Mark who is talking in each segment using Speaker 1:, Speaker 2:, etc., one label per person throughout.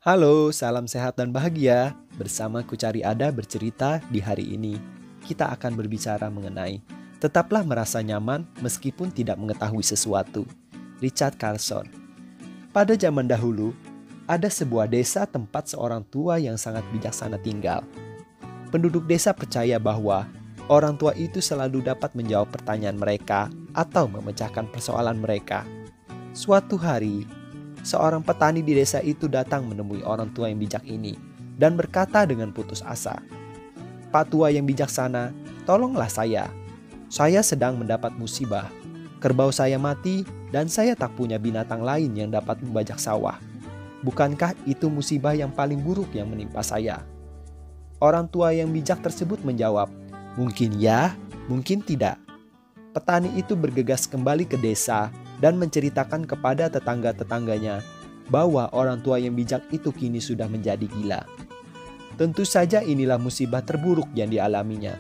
Speaker 1: Halo, salam sehat dan bahagia. Bersama Kucari Ada bercerita di hari ini. Kita akan berbicara mengenai tetaplah merasa nyaman meskipun tidak mengetahui sesuatu. Richard Carlson. Pada zaman dahulu, ada sebuah desa tempat seorang tua yang sangat bijaksana tinggal. Penduduk desa percaya bahwa orang tua itu selalu dapat menjawab pertanyaan mereka atau memecahkan persoalan mereka. Suatu hari, seorang petani di desa itu datang menemui orang tua yang bijak ini dan berkata dengan putus asa, "Pak tua yang bijaksana, tolonglah saya. Saya sedang mendapat musibah. Kerbau saya mati dan saya tak punya binatang lain yang dapat membajak sawah. Bukankah itu musibah yang paling buruk yang menimpa saya?" Orang tua yang bijak tersebut menjawab, "Mungkin ya, mungkin tidak." Petani itu bergegas kembali ke desa dan menceritakan kepada tetangga-tetangganya bahwa orang tua yang bijak itu kini sudah menjadi gila. Tentu saja inilah musibah terburuk yang dialaminya.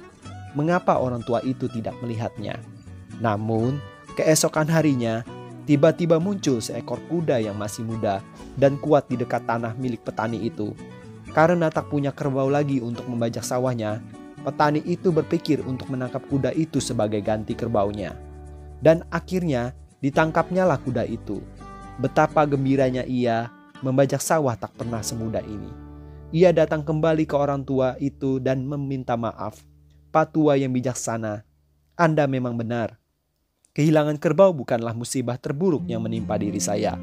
Speaker 1: Mengapa orang tua itu tidak melihatnya? Namun, keesokan harinya, tiba-tiba muncul seekor kuda yang masih muda dan kuat di dekat tanah milik petani itu. Karena tak punya kerbau lagi untuk membajak sawahnya, petani itu berpikir untuk menangkap kuda itu sebagai ganti kerbaunya. Dan akhirnya ditangkapnyalah kuda itu. Betapa gembiranya ia, membajak sawah tak pernah semudah ini. Ia datang kembali ke orang tua itu dan meminta maaf. "Pak tua yang bijaksana, Anda memang benar. Kehilangan kerbau bukanlah musibah terburuk yang menimpa diri saya.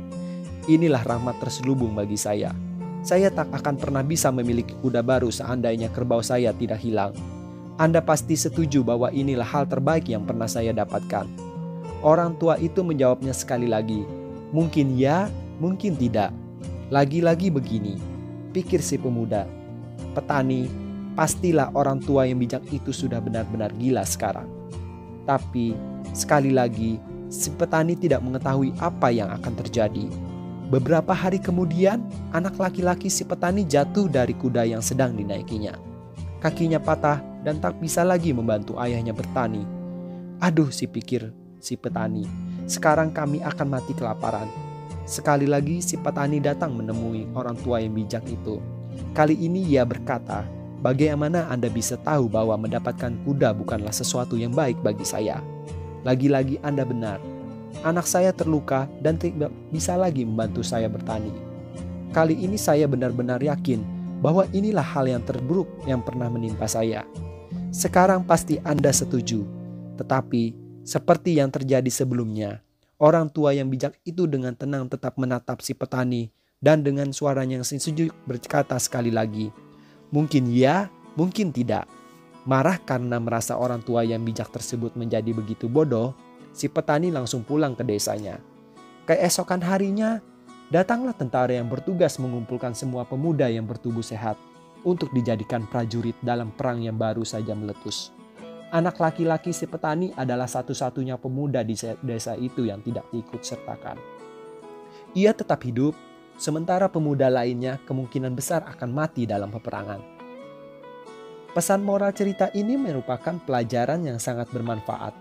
Speaker 1: Inilah rahmat terselubung bagi saya. Saya tak akan pernah bisa memiliki kuda baru seandainya kerbau saya tidak hilang. Anda pasti setuju bahwa inilah hal terbaik yang pernah saya dapatkan." Orang tua itu menjawabnya sekali lagi, "Mungkin ya, mungkin tidak. Lagi-lagi begini," pikir si pemuda. "Petani, pastilah orang tua yang bijak itu sudah benar-benar gila sekarang." Tapi sekali lagi, si petani tidak mengetahui apa yang akan terjadi. Beberapa hari kemudian, anak laki-laki si petani jatuh dari kuda yang sedang dinaikinya. Kakinya patah dan tak bisa lagi membantu ayahnya bertani. "Aduh," pikir si petani, "sekarang kami akan mati kelaparan." Sekali lagi si petani datang menemui orang tua yang bijak itu. Kali ini ia berkata, "Bagaimana Anda bisa tahu bahwa mendapatkan kuda bukanlah sesuatu yang baik bagi saya? Lagi-lagi Anda benar. Anak saya terluka dan tidak bisa lagi membantu saya bertani. Kali ini saya benar-benar yakin bahwa inilah hal yang terburuk yang pernah menimpa saya. Sekarang pasti Anda setuju. Tetapi seperti yang terjadi sebelumnya, orang tua yang bijak itu dengan tenang tetap menatap si petani dan dengan suaranya yang sejuk berkata sekali lagi, "Mungkin ya, mungkin tidak." Marah karena merasa orang tua yang bijak tersebut menjadi begitu bodoh, si petani langsung pulang ke desanya. Keesokan harinya, datanglah tentara yang bertugas mengumpulkan semua pemuda yang bertubuh sehat untuk dijadikan prajurit dalam perang yang baru saja meletus. Anak laki-laki si petani adalah satu-satunya pemuda di desa itu yang tidak diikut sertakan. Ia tetap hidup, sementara pemuda lainnya kemungkinan besar akan mati dalam peperangan. Pesan moral cerita ini merupakan pelajaran yang sangat bermanfaat.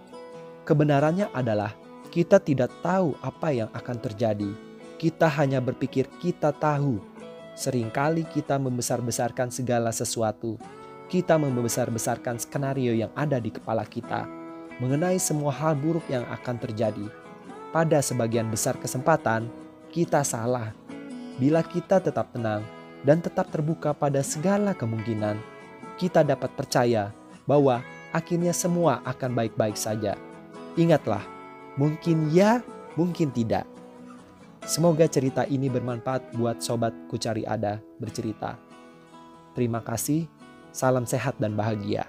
Speaker 1: Kebenarannya adalah kita tidak tahu apa yang akan terjadi. Kita hanya berpikir kita tahu. Seringkali kita membesar-besarkan segala sesuatu. Kita membesar-besarkan skenario yang ada di kepala kita mengenai semua hal buruk yang akan terjadi. Pada sebagian besar kesempatan, kita salah. Bila kita tetap tenang dan tetap terbuka pada segala kemungkinan, kita dapat percaya bahwa akhirnya semua akan baik-baik saja. Ingatlah, mungkin ya, mungkin tidak. Semoga cerita ini bermanfaat buat sobat Kucari Ada bercerita. Terima kasih, salam sehat dan bahagia.